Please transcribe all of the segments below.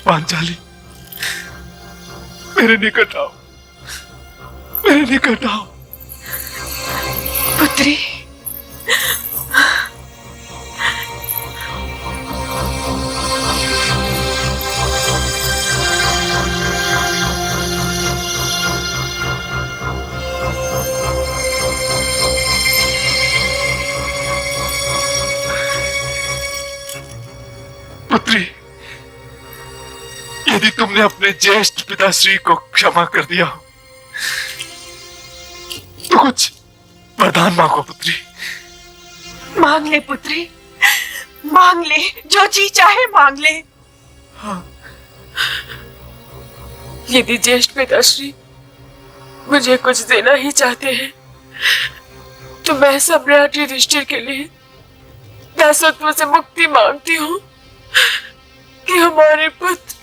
पांचाली, मेरे निकट आओ, मेरे निकट आओ। पुत्री, पुत्री, यदि तुमने अपने ज्येष्ठ पिताश्री को क्षमा कर दिया हो तो कुछ वरदान मांगो पुत्री। मांग ले पुत्री, मांग ले, जो जी चाहे मांग ले। हाँ। यदि ज्येष्ठ पिताश्री मुझे कुछ देना ही चाहते हैं तो मैं सम्राट युधिष्ठिर के लिए दासत्व से मुक्ति मांगती हूँ कि हमारे पुत्र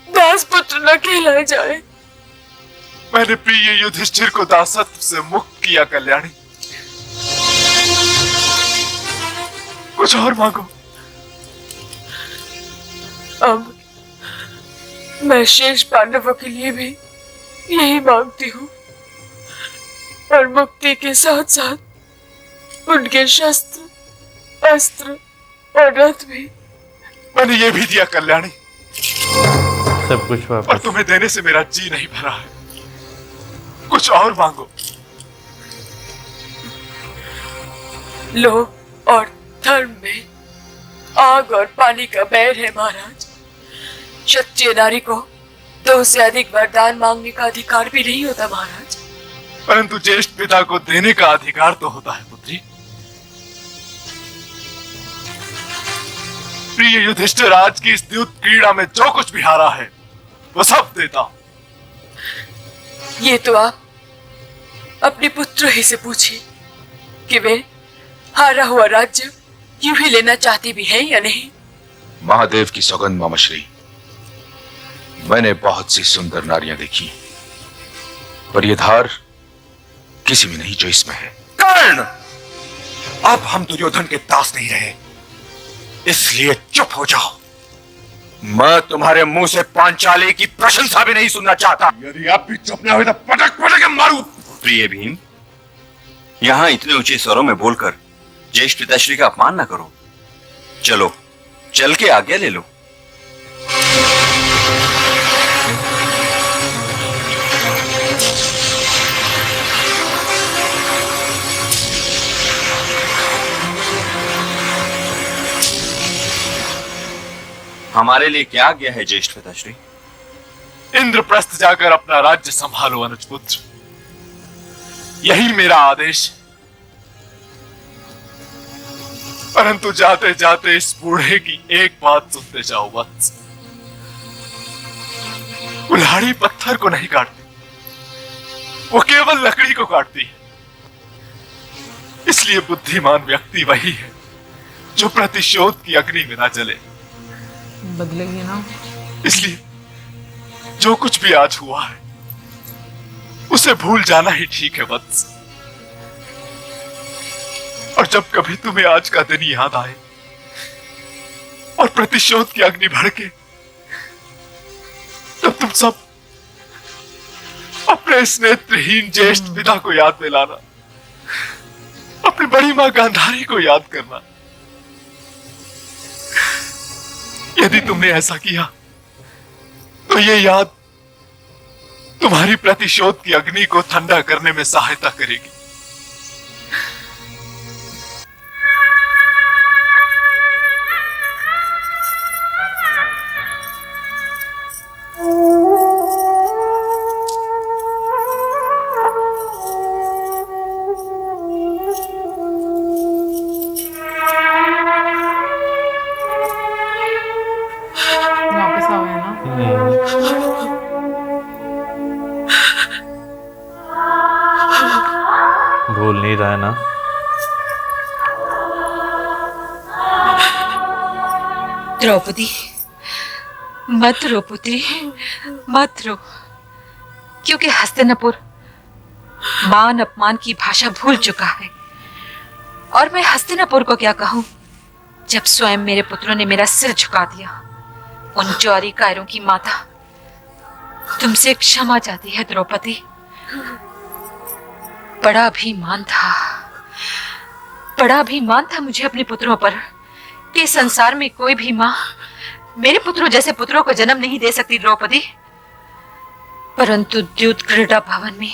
दास पुत्र न कहलाए जाए। मैंने प्रिय युधिष्ठिर को दासत्व से मुक्त किया कल्याणी, कुछ और मांगो। अब मैं शेष पांडवों के लिए भी यही मांगती हूँ और मुक्ति के साथ साथ उनके शस्त्र, अस्त्र और रथ भी। मैंने ये भी दिया कल्याणी, सब कुछ वापस। और तुम्हें देने से मेरा जी नहीं भरा है, कुछ और मांगो। लोभ और धर्म में आग और पानी का बैर है महाराज। क्षत्रिय नारी को 2 से अधिक वरदान मांगने का अधिकार भी नहीं होता महाराज। परंतु ज्येष्ठ पिता को देने का अधिकार तो होता है पुत्री। प्रिय युधिष्ठिर, आज की इस द्यूत क्रीड़ा में जो कुछ भी हारा है वो सब देता हूं। ये तो आप अपने पुत्र ही से पूछिए कि वे हारा हुआ राज्य यूं ही लेना चाहती भी है या नहीं। महादेव की सौगंध मामाश्री, मैंने बहुत सी सुंदर नारियां देखी, पर यह धार किसी में नहीं जो इसमें है। कर्ण, अब हम दुर्योधन के दास नहीं रहे, इसलिए चुप हो जाओ। मैं तुम्हारे मुंह से पांचाली की प्रशंसा भी नहीं सुनना चाहता। यदि आप भी चुप न हुए तो पटक पटक के मारूं। प्रिय भीम, यहां इतने ऊंचे स्वरों में बोलकर ज्येष्ठ पिताश्री का अपमान न करो। चलो, चल के आज्ञा ले लो। हमारे लिए क्या आज्ञा है ज्येष्ठ पिताश्री? इंद्रप्रस्थ जाकर अपना राज्य संभालो अनुजपुत्र, यही मेरा आदेश है। परंतु जाते जाते इस बूढ़े की एक बात सुनते जाओ वत्स। कुल्हाड़ी पत्थर को नहीं काटती, वो केवल लकड़ी को काटती है। इसलिए बुद्धिमान व्यक्ति वही है जो प्रतिशोध की अग्नि में ना जले। बदलेगी ना। इसलिए जो कुछ भी आज हुआ है उसे भूल जाना ही ठीक है वत्स। और जब कभी तुम्हें आज का दिन याद आए और प्रतिशोध की अग्नि भड़के, तब तुम सब अपने इस नेत्रहीन ज्येष्ठ पिता को याद दिलाना, अपनी बड़ी मां गांधारी को याद करना। यदि तुमने ऐसा किया तो ये याद तुम्हारी प्रतिशोध की अग्नि को ठंडा करने में सहायता करेगी। वापस आ गए ना। भूल नहीं रहा है ना। द्रौपदी, मत रो पुत्री, मत रो, क्योंकि हस्तिनापुर मान अपमान की भाषा भूल चुका है। और मैं हस्तिनापुर को क्या कहूं जब स्वयं मेरे पुत्रों ने मेरा सिर झुका दिया। उन जौहरी कायरों की माता तुमसे क्षमा चाहती है द्रौपदी। बड़ा अभिमान था मुझे अपने पुत्रों पर कि संसार में कोई भी माँ मेरे पुत्रों जैसे पुत्रों को जन्म नहीं दे सकती द्रौपदी। परंतु द्यूत क्रीड़ा भवन में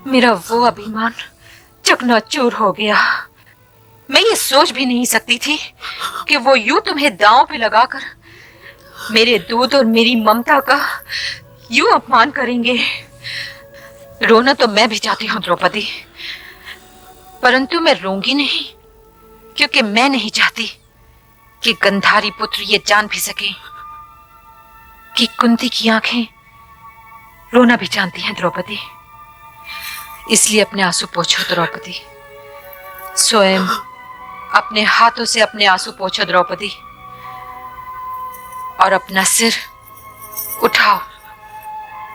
मेरा वो अभिमान चकनाचूर हो गया। मैं ये सोच भी नहीं सकती थी कि वो यूं तुम्हें दांव पे लगाकर मेरे दूध और मेरी ममता का यूं अपमान करेंगे। रोना तो मैं भी चाहती हूँ द्रौपदी, परंतु मैं रोंगी नहीं, क्योंकि मैं नहीं चाहती कि गंधारी पुत्र ये जान भी सके कि कुंती की आंखें रोना भी जानती हैं द्रौपदी। इसलिए अपने आंसू पोंछो द्रौपदी, स्वयं अपने हाथों से अपने आंसू पोंछो द्रौपदी, और अपना सिर उठाओ,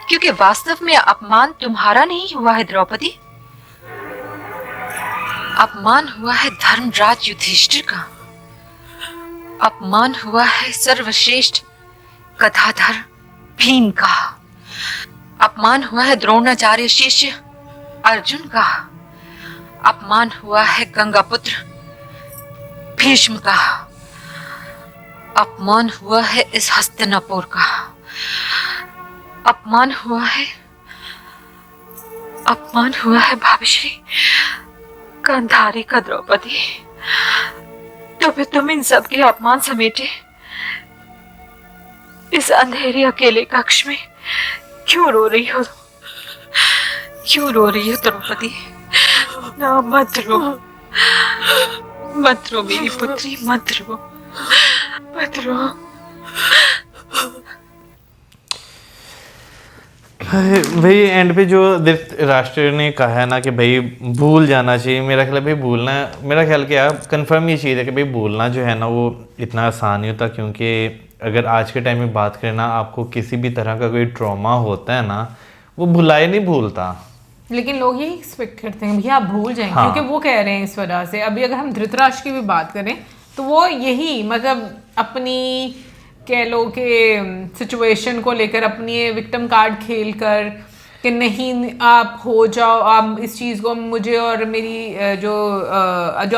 क्योंकि वास्तव में अपमान तुम्हारा नहीं हुआ है द्रौपदी, अपमान हुआ है धर्मराज युधिष्ठिर का, अपमान हुआ है सर्वश्रेष्ठ गदाधर भीम का, अपमान हुआ है द्रोणाचार्य शिष्य अर्जुन का, अपमान हुआ है गंगापुत्र भीष्म का, अपमान हुआ है इस हस्तिनापुर का, अपमान हुआ है भाभी गांधारी का द्रौपदी। तो फिर तुम इन सब के अपमान समेटे इस अंधेरे अकेले कक्ष में क्यों रो रही हो? क्यों रो रही हो द्रौपदी? ना, मत रो मेरी पुत्री, मत रो। भाई एंड पे जो धृतराष्ट्र ने कहा है ना कि भाई भूल जाना चाहिए, मेरा ख्याल है भाई भूलना, मेरा ख्याल क्या कंफर्म ये चीज़ है कि भाई भूलना जो है ना वो इतना आसान नहीं होता। क्योंकि अगर आज के टाइम में बात करें ना, आपको किसी भी तरह का कोई ट्रॉमा होता है ना, वो भुलाए नहीं भूलता। लेकिन लोग यही एक्सपेक्ट करते हैं भैया आप भूल जाएं, हाँ। क्योंकि वो कह रहे हैं इस वजह से। अभी अगर हम धृतराष्ट्र की भी बात करें तो वो यही मतलब अपनी कह लो कि सिचुएशन को लेकर अपनी विक्टिम कार्ड खेल कर कि नहीं आप हो जाओ, आप इस चीज़ को मुझे और मेरी जो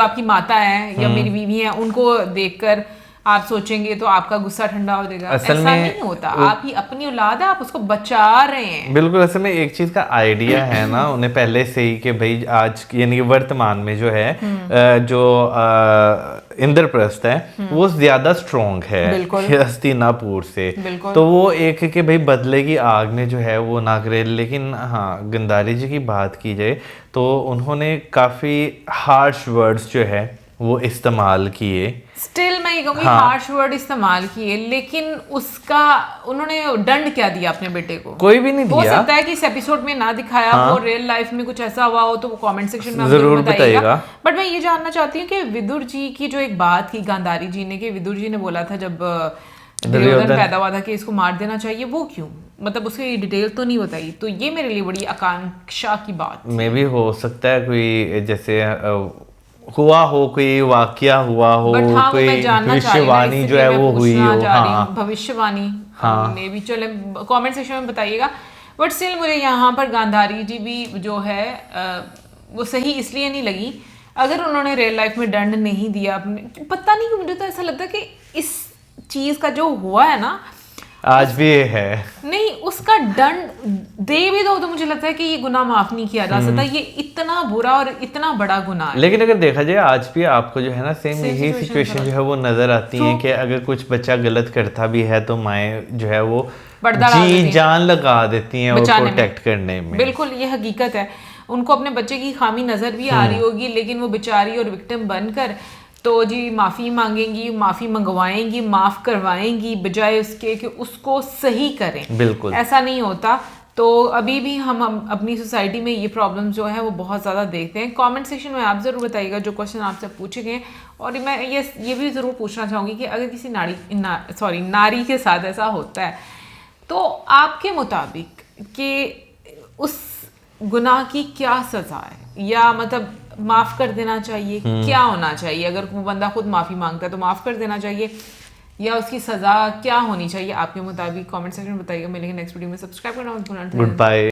आपकी माता है या मेरी बीवी है उनको देखकर आप सोचेंगे तो आपका गुस्सा ठंडा हो जाएगा। असल ऐसा में नहीं होता, आप ही अपनी औलाद है, आप उसको बचा रहे हैं। बिल्कुल, असल में एक चीज का आइडिया है ना उन्हें पहले से ही कि भाई आज यानी कि वर्तमान में जो है जो इंद्रप्रस्थ है वो ज्यादा स्ट्रॉन्ग है हस्तिनापुर से, तो वो एक है कि भाई बदले की आग में जो है वो ना करे। लेकिन हाँ, गंधारी जी की बात की जाए तो उन्होंने काफी हार्श वर्ड्स जो है वो इस्तेमाल किए। स्टिल मैं ये कहूँगी हार्श वर्ड इस्तेमाल किए, लेकिन उसका उन्होंने दंड क्या दिया अपने बेटे को? कोई भी नहीं दिया। हो सकता है कि इस एपिसोड में ना दिखाया वो रियल लाइफ में कुछ ऐसा हुआ हो तो वो कमेंट सेक्शन में जरूर बताइएगा। बट मैं ये जानना चाहती हूँ कि विदुर जी की जो एक बात की गांधारी जी ने, कि विदुर जी ने बोला था जब दुर्योधन पैदा हुआ था कि इसको मार देना चाहिए, वो क्यों? मतलब उसकी डिटेल तो नहीं बताई, तो ये मेरे लिए बड़ी आकांक्षा की बात। मे भी हो सकता है कोई जैसे हुआ हो, कोई वाकया हुआ हो, हाँ, कोई भविष्यवाणी जो है वो हुई हो। हाँ, भविष्यवाणी मे भी चले, कमेंट सेक्शन में बताइएगा। बट स्टिल मुझे यहाँ पर गांधारी जी भी जो है वो सही इसलिए नहीं लगी। अगर उन्होंने रियल लाइफ में दंड नहीं दिया, पता नहीं, मुझे तो ऐसा लगता है कि इस चीज का जो हुआ है ना आज भी है, नहीं उसका दंड दे भी दो तो मुझे लगता है कि ये गुनाह माफ नहीं किया जा सकता। ये इतना बुरा और इतना बड़ा गुनाह है। लेकिन अगर देखा जाए आज भी आपको जो है ना सेम यही सिचुएशन जो है वो नजर आती है कि अगर कुछ बच्चा गलत करता भी है तो माएँ जो है वो जी जान लगा देती हैं और प्रोटेक्ट करने में। बिल्कुल, ये हकीकत है। उनको अपने बच्चे की खामी नजर भी आ रही होगी, लेकिन वो बेचारी और विक्टिम बनकर तो जी माफ़ी मांगेंगी, माफ़ी मंगवाएंगी, माफ़ करवाएंगी, बजाय उसके कि उसको सही करें। बिल्कुल ऐसा नहीं होता। तो अभी भी हम अपनी सोसाइटी में ये प्रॉब्लम जो है वो बहुत ज़्यादा देखते हैं। कमेंट सेक्शन में आप ज़रूर बताइएगा जो क्वेश्चन आपसे पूछे गए। और मैं ये भी ज़रूर पूछना चाहूँगी कि अगर किसी नारी के साथ ऐसा होता है तो आपके मुताबिक कि उस गुनाह की क्या सज़ा है, या मतलब माफ़ कर देना चाहिए? क्या होना चाहिए? अगर वो बंदा खुद माफ़ी मांगता है तो माफ़ कर देना चाहिए, या उसकी सज़ा क्या होनी चाहिए आपके मुताबिक कमेंट सेक्शन में बताइएगा। मिलेंगे नेक्स्ट वीडियो में, सब्सक्राइब करना मत भूलना। Good bye.